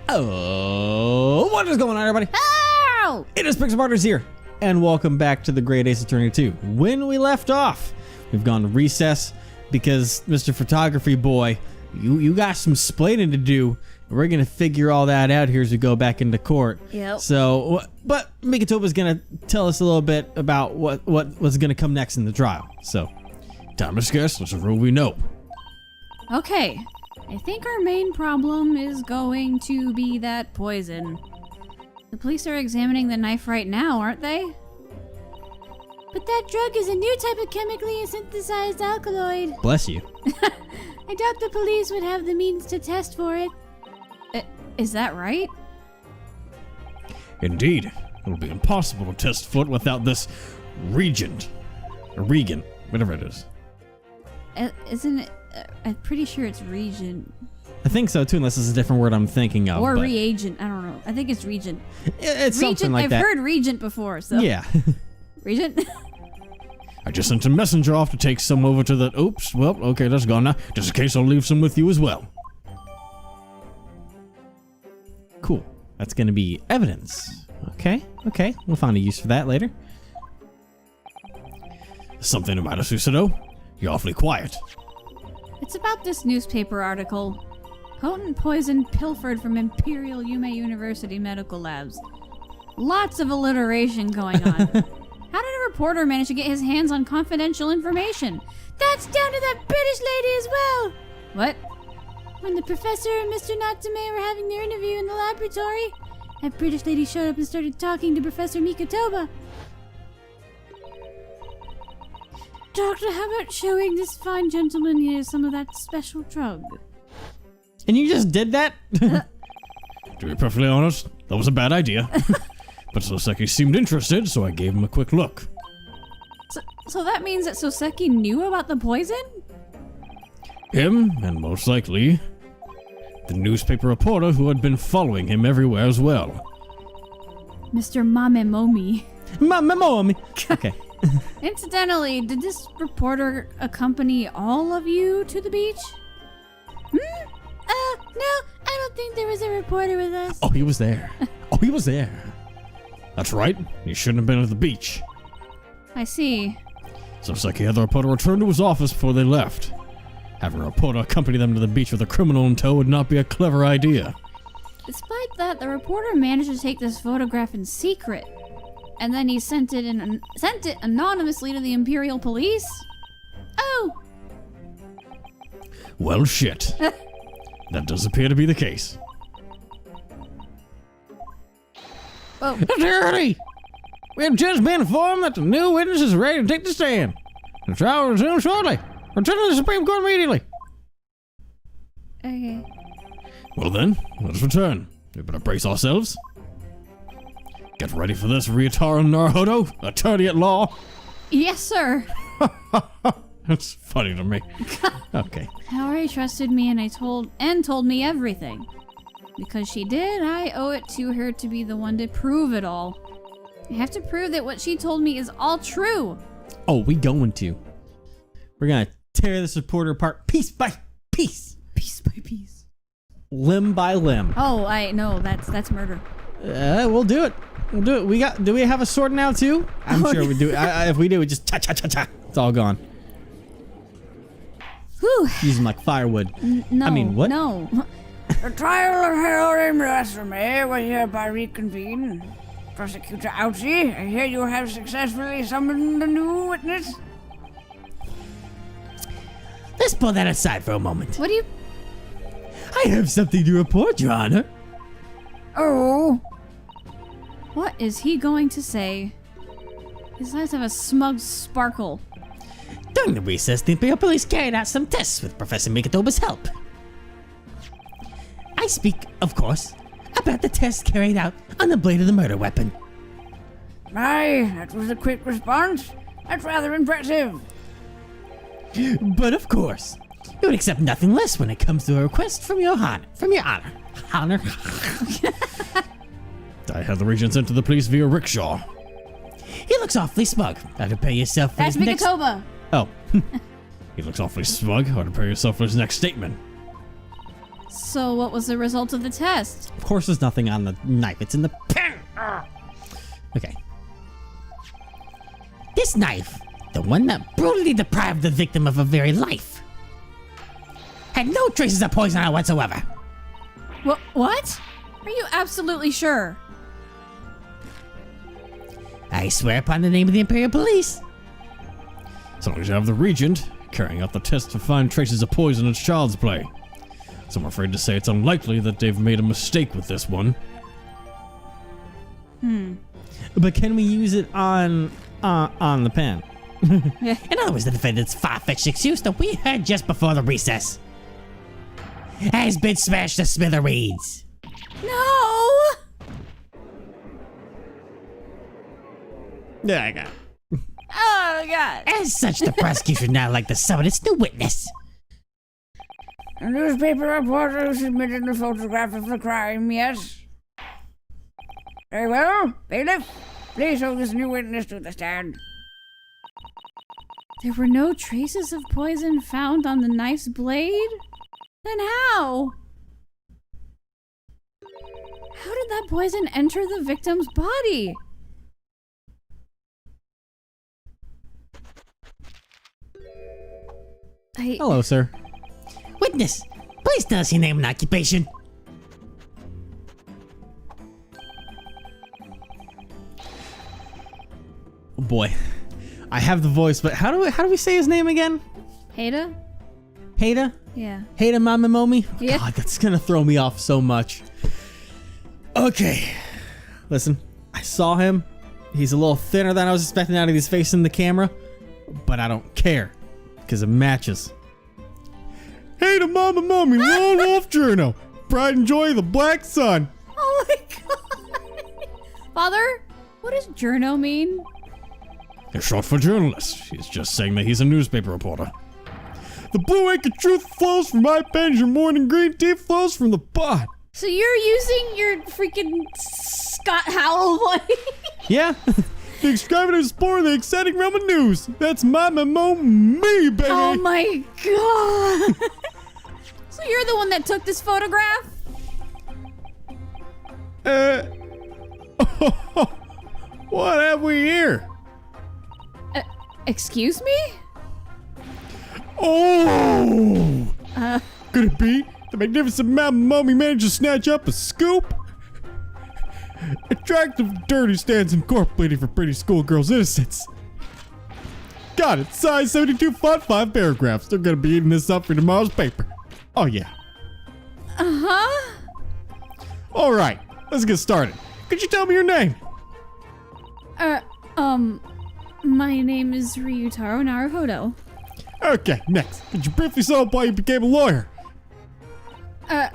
Oh, what is going on, everybody? Ow! It is Pixel Partners here, and welcome back to the Great Ace Attorney 2. When we left off, we've gone to recess because Mr. Photography Boy, you got some splaining to do. We're gonna figure all that out here as we go back into court. Yep. So, but Mikitoba's gonna tell us a little bit about what's gonna come next in the trial. So, time to discuss. Let's rule we know. Okay, I think our main problem is going to be that poison. The police are examining the knife right now, aren't they? But that drug is a new type of chemically synthesized alkaloid. Bless you. I doubt the police would have the means to test for it. Is that right? Indeed. It'll be impossible to test foot without this reagent. Or reagent, whatever it is. Isn't it? I'm pretty sure it's regent. I think so too, unless it's a different word I'm thinking of. Or reagent. I don't know. I think it's regent. It's regent, something like that. I've heard regent before, so. Yeah. Regent? I just sent a messenger off to take some over to the... Oops, well, okay, that's gone now. Just in case, I'll leave some with you as well. Cool. That's going to be evidence. Okay. We'll find a use for that later. Something about us, Susato? You're awfully quiet. It's about this newspaper article. Potent poison pilfered from Imperial Yume University medical labs. Lots of alliteration going on. How did a reporter manage to get his hands on confidential information? That's down to that British lady as well! What? When the professor and Mr. Natsume were having their interview in the laboratory, that British lady showed up and started talking to Professor Mikitoba. Doctor, how about showing this fine gentleman here some of that special drug? And you just did that? To be perfectly honest, that was a bad idea. But Soseki seemed interested, so I gave him a quick look. So that means that Soseki knew about the poison? Him, and most likely, the newspaper reporter who had been following him everywhere as well. Mr. MAMEMOMI. MAMEMOMI! Okay. Incidentally, did this reporter accompany all of you to the beach? No, I don't think there was a reporter with us. Oh, he was there. That's right. He shouldn't have been at the beach. I see. Soseki had the reporter return to his office before they left. Having a reporter accompany them to the beach with a criminal in tow would not be a clever idea. Despite that, the reporter managed to take this photograph in secret. And then he sent it anonymously to the Imperial Police? Oh! Well, shit. That does appear to be the case. Oh. Attorney! We have just been informed that the new witness is ready to take the stand. The trial will resume shortly. Return to the Supreme Court immediately. Okay. Well then, let us return. We better brace ourselves. Get ready for this, Ryotaro Naruhodo, attorney at law. Yes, sir. That's funny to me. Okay. Haori trusted me and told me everything. Because she did, I owe it to her to be the one to prove it all. I have to prove that what she told me is all true. Oh, we going to. We're gonna tear this reporter apart piece by piece. Piece by piece. Limb by limb. Oh, I know, that's murder. We'll do it. Do we have a sword now too? I'm sure we do. If we do, we just cha-cha-cha-cha. It's all gone. Whew. Using like firewood. No. I mean, what? No. The trial of Haori Murasame will hereby reconvene. Prosecutor Ouchie, I hear you have successfully summoned a new witness. Let's pull that aside for a moment. What do you... I have something to report, Your Honor. Oh. What is he going to say? His eyes have a smug sparkle. During the recess, the Imperial Police carried out some tests with Professor Mikitoba's help. I speak, of course, about the tests carried out on the blade of the murder weapon. My, that was a quick response. That's rather impressive. But of course, you would accept nothing less when it comes to a request from your honor. Honor. I had the regent sent to the police via rickshaw. He looks awfully smug. How to pay yourself for That's his next... Mikitoba. Oh. He looks awfully smug. How to prepare yourself for his next statement. So what was the result of the test? Of course there's nothing on the knife. It's in the pen. Okay. This knife, the one that brutally deprived the victim of her very life, had no traces of poison on it whatsoever. What? Are you absolutely sure? I swear upon the name of the Imperial Police. As long as you have the Regent carrying out the test to find traces of poison in child's play. So I'm afraid to say it's unlikely that they've made a mistake with this one. But can we use it on the pen? In other words, the defendant's far-fetched excuse that we heard just before the recess has been smashed to smithereens. No! Yeah, I got it. Oh, God. As such, the prosecution now like to summon its new witness. A newspaper reporter who submitted a photograph of the crime, yes? Very well. Bailiff, please hold this new witness to the stand. There were no traces of poison found on the knife's blade? Then how? How did that poison enter the victim's body? Hello, sir. Witness, please tell us your name and occupation. Oh boy. I have the voice, but how do we say his name again? Hada? Hada? Yeah. Hada Mamemomi? Oh, Yeah. God, that's gonna throw me off so much. Okay. Listen, I saw him. He's a little thinner than I was expecting out of his face in the camera, but I don't care because it matches. Hada Mamemomi, Lone Wolf Journal. Pride and joy of the black sun. Oh my God. Father, what does journo mean? It's short for journalist. He's just saying that he's a newspaper reporter. The blue ink of truth flows from my pen, your morning green tea flows from the pot. So you're using your freaking Scott Howell voice? Yeah. The extravagant sport, the exciting realm of news. That's MAMEMOMI, baby. Oh my God. So you're the one that took this photograph? What have we here? Excuse me? Oh! Could it be the magnificent MAMEMOMI managed to snatch up a scoop? Attractive, dirty stands incorporating for pretty schoolgirls' innocence. Got it. Size 72 font, 5 paragraphs. They're gonna be eating this up for tomorrow's paper. Oh yeah. Uh-huh. All right. Let's get started. Could you tell me your name? My name is Ryutaro Naruhodo. Okay, next. Could you briefly sum up why you became a lawyer? I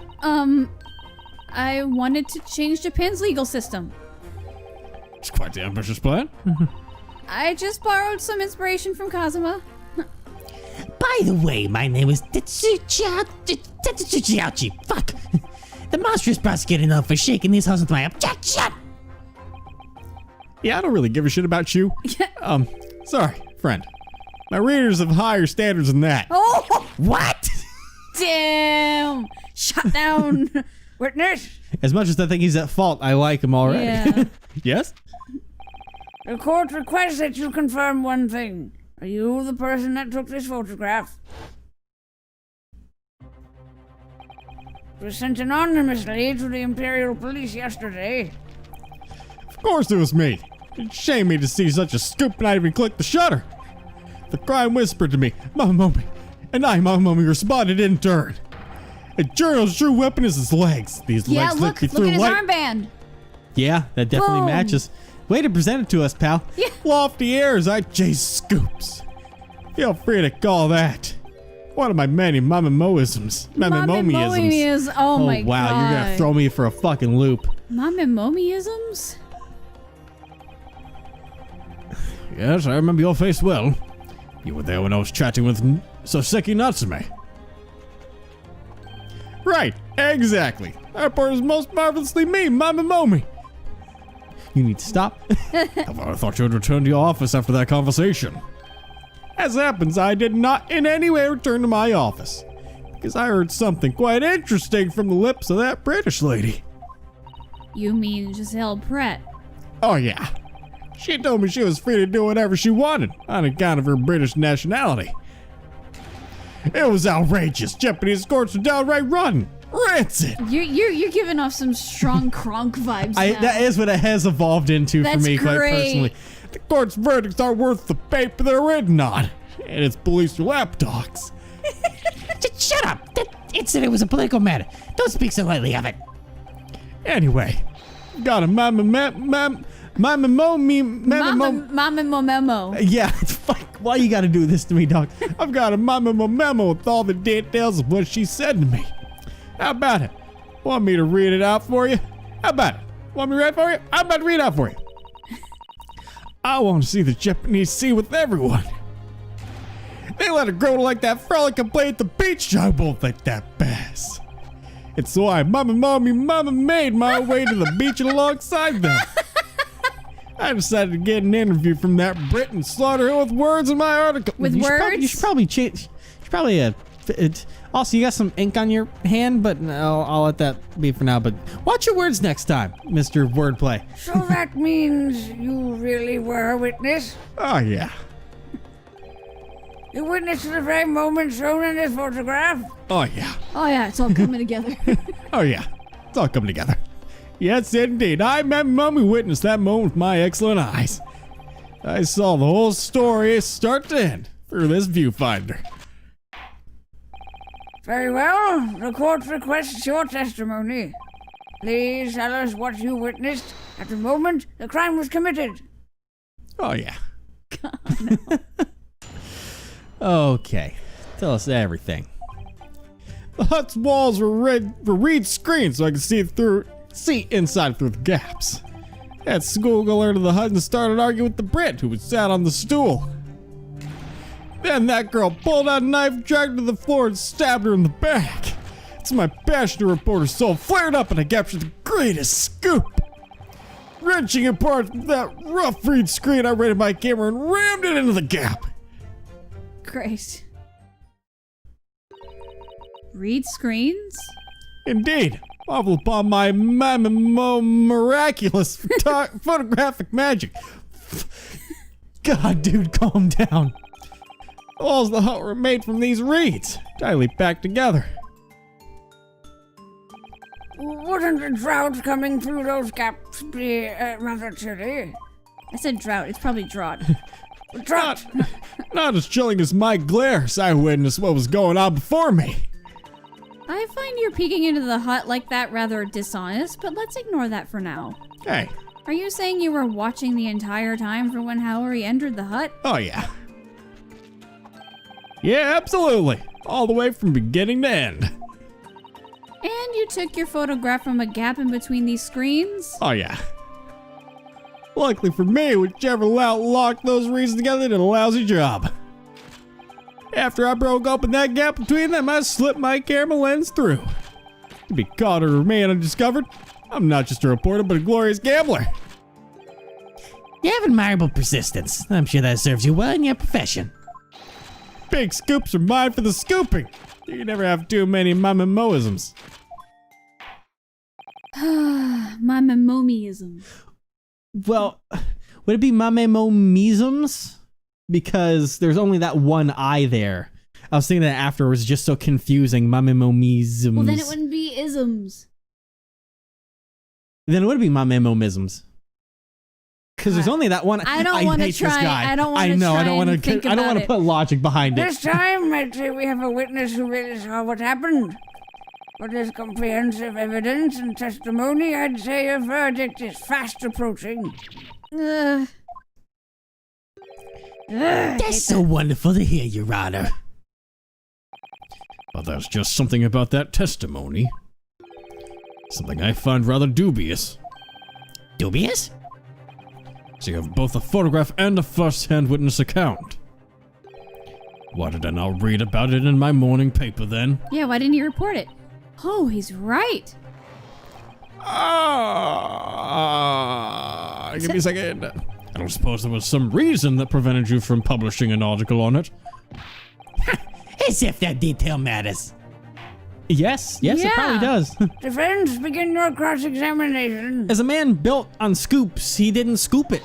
wanted to change Japan's legal system. It's quite the ambitious plan. I just borrowed some inspiration from Kazuma. By the way, my name is Tetsuchiauchi. Fuck. The monstrous prosecutor known for shaking his house with my objection. Yeah, I don't really give a shit about you. Sorry, friend. My readers have higher standards than that. Oh, What? damn! Shut down. Witness, As much as I think he's at fault, I like him already. Yeah. Yes? the court requests that you confirm one thing. Are you the person that took this photograph? It was sent anonymously to the Imperial Police yesterday. Of course it was me. It shamed me to see such a scoop and I even clicked the shutter. The crime whispered to me, MAMEMOMI, and I, MAMEMOMI, responded in turn. A journal's true weapon is his legs. These Yeah, legs look me at through his light. armband. Yeah, that definitely Boom. matches. Way to present it to us, pal. Yeah. Lofty airs, I chase scoops. Feel free to call that one of my many MAMEMOisms. MAMEMOMIisms. Oh my wow, God. you're gonna throw me for a fucking loop. Mamemomiisms? Yes, I remember your face well. You were there when I was chatting with Soseki Natsume. Right, exactly. That part is most marvelously me, MAMEMOMI. You need to stop. I thought you had returned to your office after that conversation. As happens, I did not in any way return to my office. because I heard something quite interesting from the lips of that British lady. You mean Giselle Pratt? Oh yeah. She told me she was free to do whatever she wanted on account of her British nationality. It was outrageous. Japanese courts were downright rotten. Rancid. You're giving off some strong Kronk vibes now. That is what it has evolved into for That's me, quite great. personally. The court's verdicts aren't worth the paper they're written on. And its police are lapdogs. Shut up! That incident was a political matter. Don't speak so lightly of it. Anyway, got a MAMEMOMI. MAMEMOMI. Yeah, fuck. Why you gotta do this to me, dog? I've got a memo with all the details of what she said to me. How about it? Want me to read it out for you? How about it? Want me to read it for you? I'm about to read it out for you. I want to see the Japanese Sea with everyone. They let her grow like that frolic and play at the beach. I won't let that pass. It's why Mama made my way to the beach and alongside them. I decided to get an interview from that Brit and slaughter her with words in my article. With words? You should probably change. You should probably also, you got some ink on your hand, but I'll let that be for now. But watch your words next time, Mr. Wordplay. So that means you really were a witness? Oh yeah. You witnessed the very moment shown in this photograph? Oh yeah. Oh yeah, it's all coming together. Oh yeah. It's all coming together. Yes, indeed. I, MAMEMOMI, witnessed that moment with my excellent eyes. I saw the whole story start to end through this viewfinder. Very well. The court requests your testimony. Please tell us what you witnessed at the moment the crime was committed. Oh yeah. Okay. Tell us everything. The hut's walls were reed screens so I could see inside through the gaps. That schoolgirl entered the hut and started arguing with the Brit who was sat on the stool. Then that girl pulled out a knife, dragged her to the floor, and stabbed her in the back. It's my passionate reporter soul flared up and I captured the greatest scoop. Wrenching apart that rough reed screen, I raided my camera and rammed it into the gap. Great. Read screens? Indeed. Marvel upon my miraculous photographic magic. God, dude, calm down. The walls of the hut were made from these reeds, tightly packed together. Wouldn't the drought coming through those gaps be rather chilly? I said drought. It's probably drought. Drought! Not as chilling as my glare as I witnessed what was going on before me. I find your peeking into the hut like that rather dishonest, but let's ignore that for now. Hey. Are you saying you were watching the entire time for when Howery entered the hut? Oh, yeah. Yeah, absolutely. All the way from beginning to end. And you took your photograph from a gap in between these screens? Oh, yeah. Luckily for me, whichever lout locked those reeds together did a lousy job. After I broke open that gap between them, I slipped my camera lens through. To be caught or remain undiscovered, I'm not just a reporter, but a glorious gambler. You have admirable persistence. I'm sure that serves you well in your profession. Big scoops are mine for the scooping. You can never have too many MAMEMOisms. MAMEMOMIism. Well, would it be MAMEMOMIsms? Because there's only that one I there. I was thinking that afterwards, just so confusing. MAMEMOMIsms. Well, then it wouldn't be isms. Then it would be MAMEMOMIsms. Because there's only that one. I don't want to try. I don't want to try. I don't want to put logic behind it. This time, I'd say we have a witness who really saw what happened. For this comprehensive evidence and testimony, I'd say a verdict is fast approaching. That's so wonderful to hear, Your Honor. Well, there's just something about that testimony. Something I find rather dubious. Dubious? So you have both a photograph and a first-hand witness account. Why did I not read about it in my morning paper then? Yeah, why didn't you report it? Oh, he's right. Give me a second. I don't suppose there was some reason that prevented you from publishing an article on it. As if that detail matters. Yes, it Yeah. probably does. Defense, begin your cross-examination. As a man built on scoops, he didn't scoop it.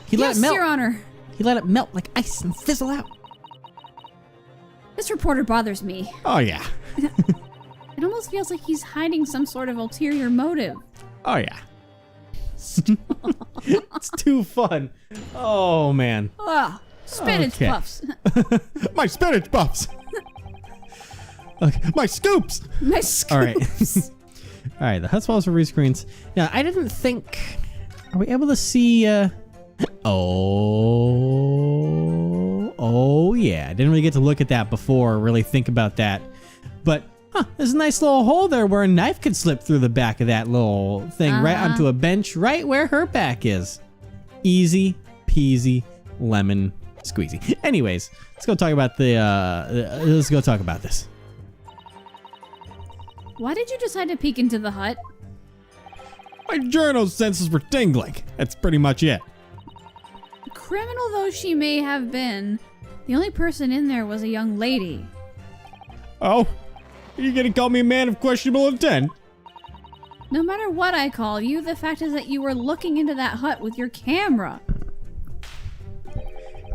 He let Yes, it melt. Your Honor. He let it melt like ice and fizzle out. This reporter bothers me. Oh yeah. It almost feels like he's hiding some sort of ulterior motive. Oh yeah. It's too fun. Oh man. Ugh. Spinach Okay. puffs. My spinach puffs. Okay. My scoops. My All right. scoops. All right. The HUD swallows for rescreens. Now I didn't think. Are we able to see? Oh yeah. I didn't really get to look at that before. Or really think about that. But there's a nice little hole there where a knife could slip through the back of that little thing right onto a bench right where her back is. Easy peasy lemon squeezy. Anyways, let's go talk about let's go talk about this. Why did you decide to peek into the hut? My journal senses were tingling. That's pretty much it. Criminal though she may have been, the only person in there was a young lady. Oh, are you gonna call me a man of questionable intent? No matter what I call you, the fact is that you were looking into that hut with your camera.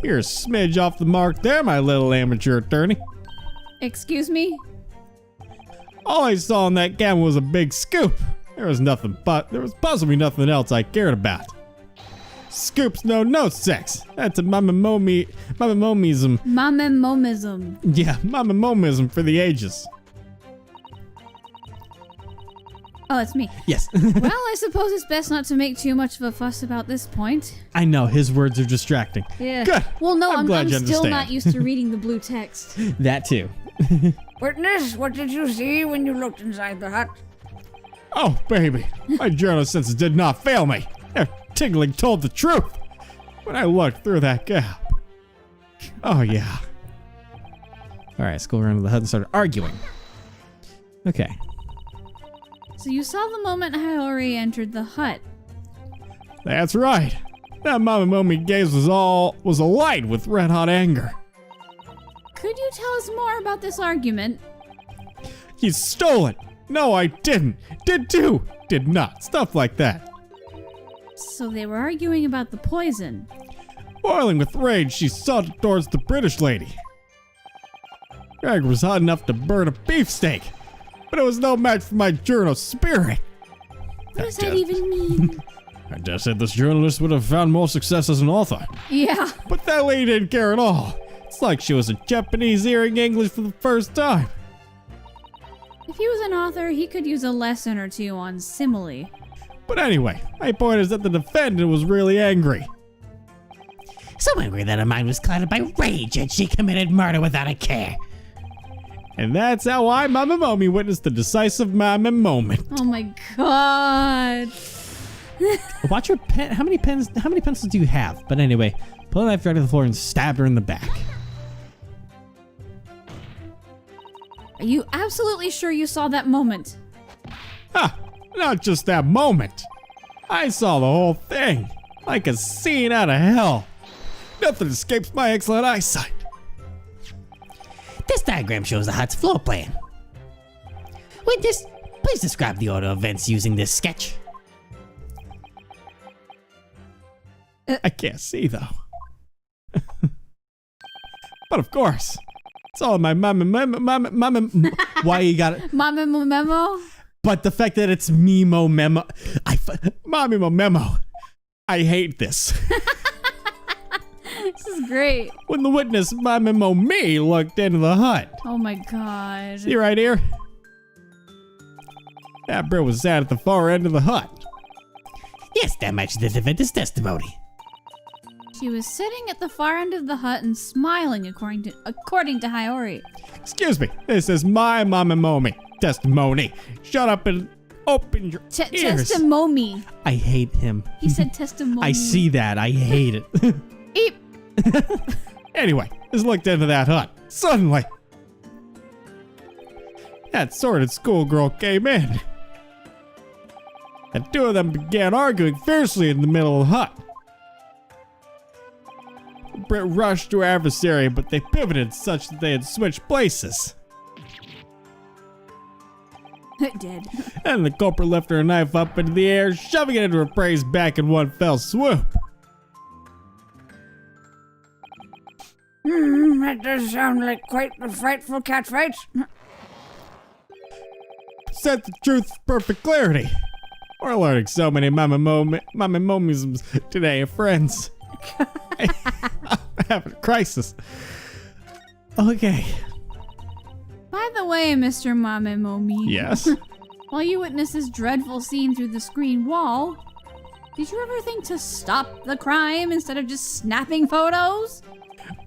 You're a smidge off the mark there, my little amateur attorney. Excuse me? All I saw in that camera was a big scoop. There was possibly nothing else I cared about. Scoops know no sex. That's a MAMEMOMIism. MAMEMOMism. Yeah, MAMEMOMIsm for the ages. Oh, that's me. Yes. Well, I suppose it's best not to make too much of a fuss about this point. I know, his words are distracting. Yeah. Good. Well, no, I'm I'm glad you still understand. not used to reading the blue text. That too. Witness, what did you see when you looked inside the hut? Oh, baby. My journal senses did not fail me. Their tingling told the truth when I looked through that gap. Oh, yeah. All right, let's go around to the hut and start arguing. Okay. So you saw the moment Hiyori entered the hut. That's right. That MAMEMOMI gaze was alight with red-hot anger. Could you tell us more about this argument? You stole it. No, I didn't. Did too. Did not. Stuff like that. So they were arguing about the poison. Boiling with rage, she sauntered towards the British lady. Her anger was hot enough to burn a beefsteak, but it was no match for my journal spirit. What does that even mean? I just said this journalist would have found more success as an author. Yeah. But that lady didn't care at all. It's like she was a Japanese hearing English for the first time. If he was an author, he could use a lesson or two on simile. But anyway, my point is that the defendant was really angry. So angry that her mind was clouded by rage and she committed murder without a care. And that's how I, MAMEMOMI, witnessed the decisive moment. Oh my god. Watch your pen. How many pencils do you have? But anyway, pull the knife right to the floor and stab her in the back. Are you absolutely sure you saw that moment? Ha! Not just that moment. I saw the whole thing. Like a scene out of hell. Nothing escapes my excellent eyesight. This diagram shows the hut's floor plan. Witness, please describe the order of events using this sketch. I can't see though. But of course, it's all my why you got it? MAMEMOMO? But the fact that it's MAMEMOMI, MAMEMOMI, I hate this. This is great. When the witness MAMEMOMI looked into the hut, Oh my god. see right here? That Brit was sat at the far end of the hut. Yes, that matches the defendant's testimony. She was sitting at the far end of the hut and smiling, according to Hiyori. Excuse me, this is my MAMEMOMI testimony. Shut up and open your ears. Testimony. I hate him. He said testimony. I see that. I hate it. Eep. Anyway, just looked into that hut. Suddenly, that sordid schoolgirl came in. The two of them began arguing fiercely in the middle of the hut. Britt rushed to her adversary, but they pivoted such that they had switched places. It did. And the culprit lifted her knife up into the air, shoving it into her prey's back in one fell swoop. That does sound like quite a frightful catfight. Said the truth with perfect clarity. We're learning so many MAMEMOMIsms today, friends. I'm having a crisis. Okay. By the way, Mr. MAMEMOMI. Yes? While you witnessed this dreadful scene through the screen wall, did you ever think to stop the crime instead of just snapping photos?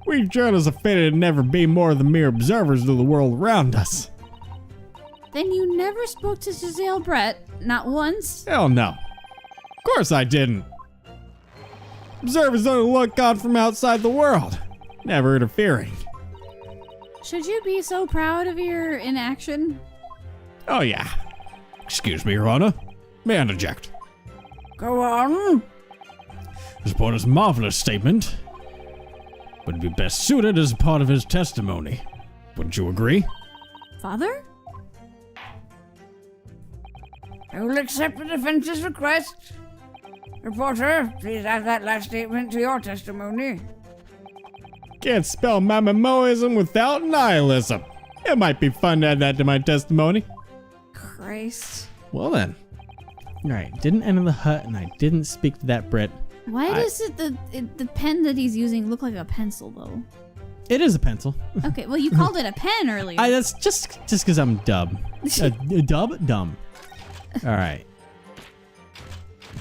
We journalists have fated to never be more than mere observers of the world around us. Then you never spoke to Giselle Brett, not once? Hell no. Of course I didn't. Observers only look on from outside the world, never interfering. Should you be so proud of your inaction? Oh yeah. Excuse me, Your Honor. May I interject? Go on. This reporter's marvelous statement would be best suited as part of his testimony. Wouldn't you agree? Father? I will accept the defense's request. Reporter, please add that last statement to your testimony. Can't spell MAMEMOism without nihilism. It might be fun to add that to my testimony. Christ. Well then. Alright, didn't enter the hut and I didn't speak to that Brit. Why does the pen that he's using look like a pencil, though? It is a pencil. Okay, well, you called it a pen earlier. That's just because I'm dumb. Dumb. Alright.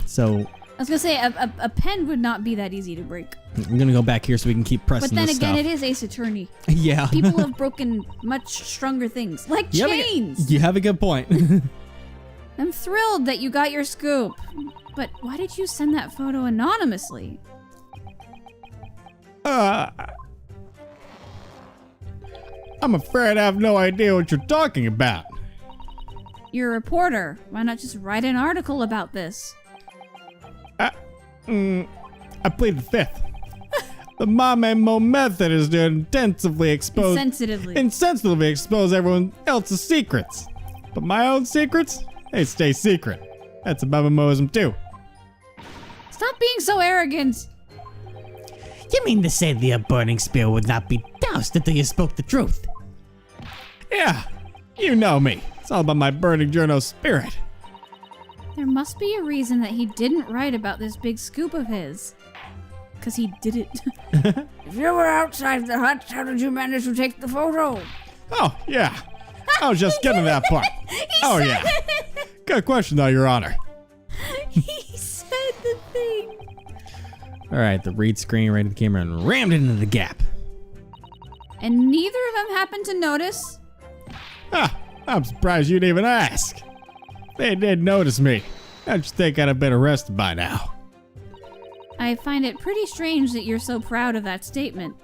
So, I was gonna say, a pen would not be that easy to break. I'm gonna go back here so we can keep pressing But then this again, stuff. it is Ace Attorney. Yeah. People have broken much stronger things, like chains. You have a good point. I'm thrilled that you got your scoop. But why did you send that photo anonymously? I'm afraid I have no idea what you're talking about. You're a reporter. Why not just write an article about this? I plead the fifth. The MAMEMO method is to insensitively expose everyone else's secrets. But my own secrets, they stay secret. That's a MAMEMOism too. Stop being so arrogant. You mean to say the burning spear would not be doused until you spoke the truth? Yeah, you know me. It's all about my burning journal spirit. There must be a reason that he didn't write about this big scoop of his. Because he did it. If you were outside the hut, how did you manage to take the photo? Oh, yeah. I was just getting to that part. Oh, yeah. Good question, though, Your Honor. He said the thing. All right, the read screen right at the camera and rammed it into the gap. And neither of them happened to notice? I'm surprised you'd even ask. They did notice me. I'd just think I'd have been arrested by now. I find it pretty strange that you're so proud of that statement.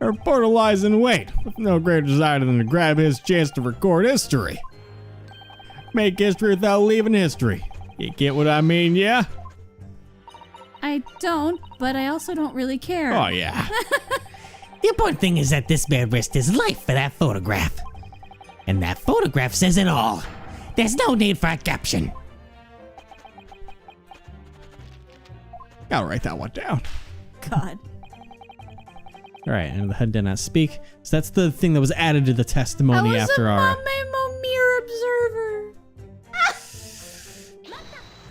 A reporter lies in wait, with no greater desire than to grab his chance to record history. Make history without leaving history. You get what I mean, yeah? I don't, but I also don't really care. Oh, yeah. The important thing is that this man risked his life for that photograph. And that photograph says it all. There's no need for a caption. Gotta write that one down. God. All right, and the head did not speak. So that's the thing that was added to the I testimony was after a our... MAMEMOMI observer.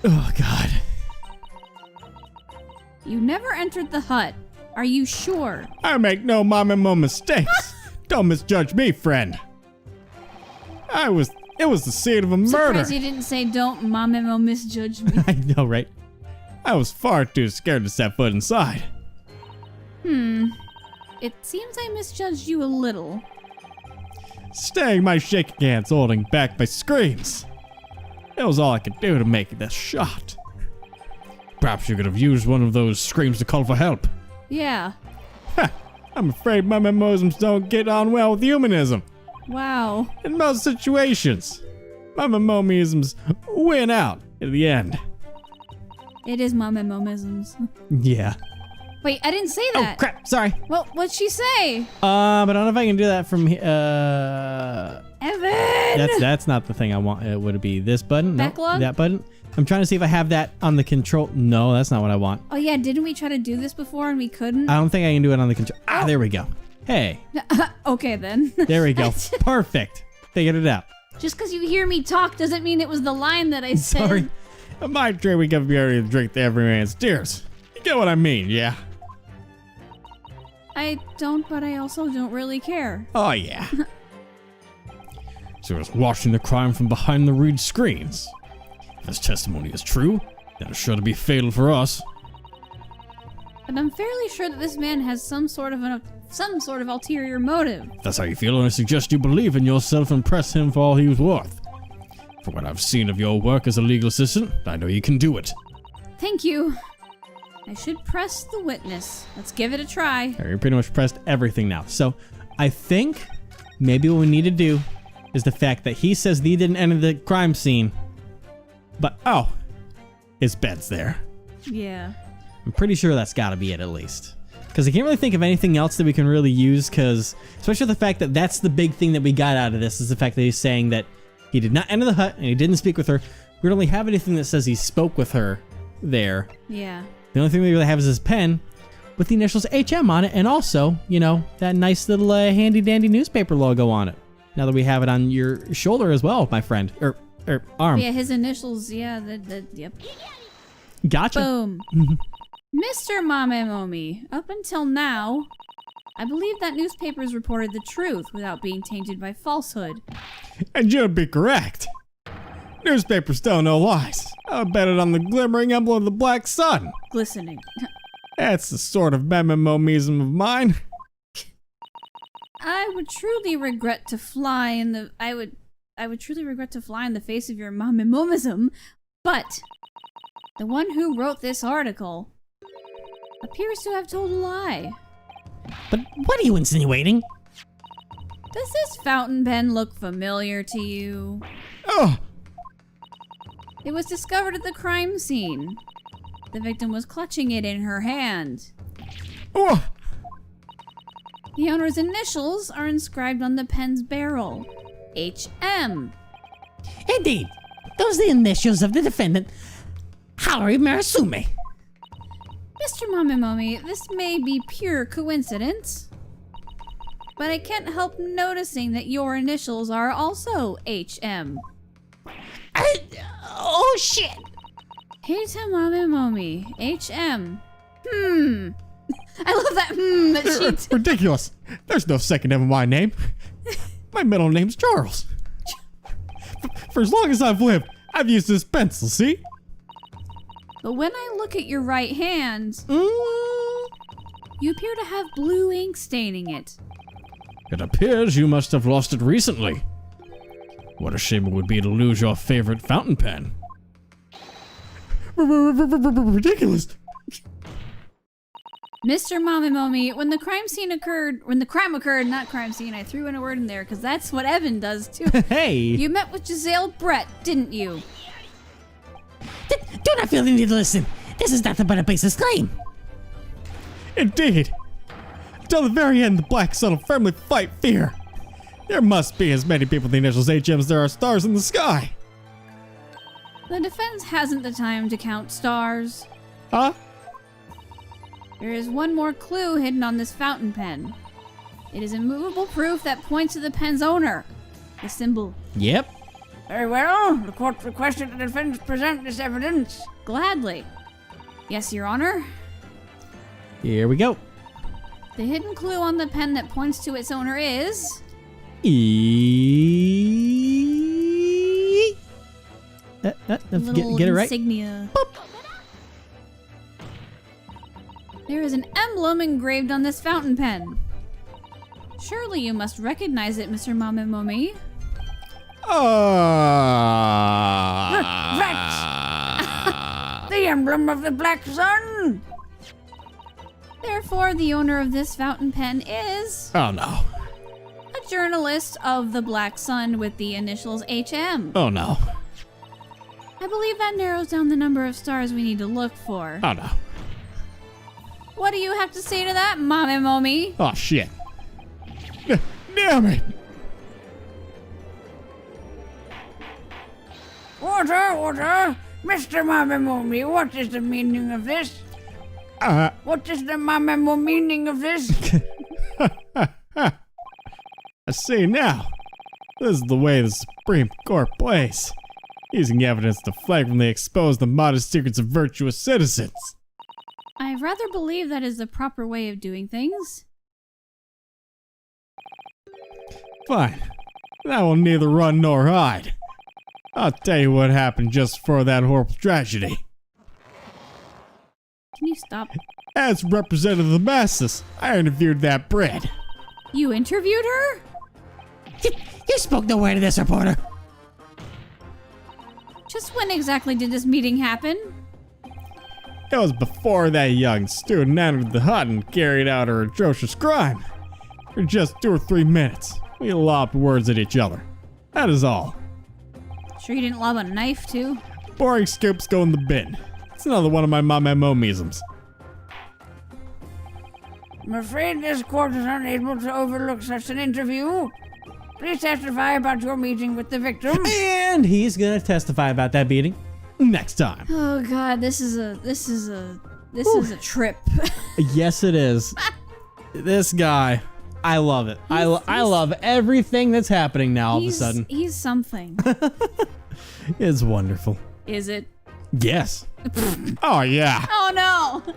Oh, God. You never entered the hut. Are you sure? I make no MAMEMO mistakes. Don't misjudge me, friend. It was the scene of a murder. Surprised you didn't say don't MAMEMO misjudge me. I know, right? I was far too scared to set foot inside. It seems I misjudged you a little. Staying my shaking hands holding back my screams. It was all I could do to make this shot. Perhaps you could have used one of those screams to call for help. Yeah. I'm afraid MAMEMOisms don't get on well with humanism. Wow. In most situations, MAMEMOmisms win out in the end. It is MAMEMOmisms. Yeah. Wait, I didn't say Oh, that. crap. Sorry. What'd she say? But I don't know if I can do that from here. Evan! That's not the thing I want. Would it be this button? No, Backlog? that button. I'm trying to see if I have that on the control. No, that's not what I want. Oh yeah, didn't we try to do this before and we couldn't? I don't think I can do it on the control. Ah, there we go. Hey, Okay then. there we go. Perfect. Figured it out. Just because you hear me talk doesn't mean it was the line that I said. Sorry. My drink, we can be ready to drink to every man's tears. You get what I mean, yeah? I don't, but I also don't really care. Oh, yeah. So it's watching the crime from behind the reed screens. If his testimony is true, then it's sure to be fatal for us. But I'm fairly sure that this man has some sort of ulterior motive. If that's how you feel, and I suggest you believe in yourself and press him for all he was worth. For what I've seen of your work as a legal assistant, I know you can do it. Thank you. I should press the witness. Let's give it a try. You pretty much pressed everything now. So I think maybe what we need to do is the fact that he says that he didn't enter the crime scene, but oh, his bed's there. Yeah. I'm pretty sure that's got to be it at least. Because I can't really think of anything else that we can really use, because especially the fact that that's the big thing that we got out of this is the fact that he's saying that he did not enter the hut and he didn't speak with her. We don't really have anything that says he spoke with her there. Yeah. The only thing we really have is his pen with the initials HM on it, and also, you know, that nice little handy dandy newspaper logo on it. Now that we have it on your shoulder as well, my friend, or arm. Yeah, his initials. Yeah. Yep. Gotcha. Boom. Mr. MAMEMOMI, up until now, I believe that newspapers reported the truth without being tainted by falsehood. And you'd be correct. Newspapers tell no lies. I bet it on the glimmering emblem of the black sun. Glistening. That's the sort of MAMEMOMism of mine. I would truly regret to fly in the face of your MAMEMOMism, but the one who wrote this article appears to have told a lie. But what are you insinuating? Does this fountain pen look familiar to you? Oh, It was discovered at the crime scene. The victim was clutching it in her hand. oh, The owner's initials are inscribed on the pen's barrel. HM. Indeed, those are the initials of the defendant, Haruhi Marasume. Mr. MAMEMOMI, this may be pure coincidence, but I can't help noticing that your initials are also HM. Oh shit! Heita MAMEMOMI, HM. I love that that she ridiculous. There's no second M in my name. My middle name's Charles. For as long as I've lived, I've used this pencil, see? But when I look at your right hand, you appear to have blue ink staining it. It appears you must have lost it recently. What a shame it would be to lose your favorite fountain pen. Ridiculous. Mr. MAMEMOMI, when the crime occurred, not crime scene, I threw in a word in there because that's what Evan does too. Hey. You met with Giselle Brett, didn't you? Do not feel the need to listen. This is nothing but a baseless claim. Indeed. Till the very end, the Black Sun will firmly fight fear. There must be as many people with the initials HM as there are stars in the sky. The defense hasn't the time to count stars. Huh? There is one more clue hidden on this fountain pen. It is immovable proof that points to the pen's owner. The symbol. Yep. Very well. The court requested the defense present this evidence. Gladly. Yes, Your Honor. Here we go. The hidden clue on the pen that points to its owner is... Get it right. Insignia. Boop. There is an emblem engraved on this fountain pen. Surely you must recognize it, Mr. MAMEMOMI. The emblem of the Black Sun. Therefore, the owner of this fountain pen is... Oh no. a journalist of the Black Sun with the initials HM. Oh no. I believe that narrows down the number of stars we need to look for. Oh no. What do you have to say to that, MAMEMOMI? Oh, shit. Damn it. Water! Mr. MAMEMOMI, what is the meaning of this? What is the MAMEMOMI meaning of this? I see now. This is the way the Supreme Court plays. Using evidence to flagrantly expose the modest secrets of virtuous citizens. I rather believe that is the proper way of doing things. Fine. That will neither run nor hide. I'll tell you what happened just before that horrible tragedy. Can you stop? As representative of the masses, I interviewed that Brit. You interviewed her? You spoke no word of this, reporter. Just when exactly did this meeting happen? It was before that young student entered the hut and carried out her atrocious crime. For just 2 or 3 minutes, we lobbed words at each other. That is all. Sure you didn't lob a knife, too? Boring scoops go in the bin. It's another one of my MAMEMOMIsms. I'm afraid this court is unable to overlook such an interview. Please testify about your meeting with the victim. And he's gonna testify about that beating next time. Oh god, this is a trip. Yes, it is. This guy, I love it. I love everything that's happening now all of a sudden. He's something. It's wonderful. Is it? Yes. Oh, yeah. Oh no!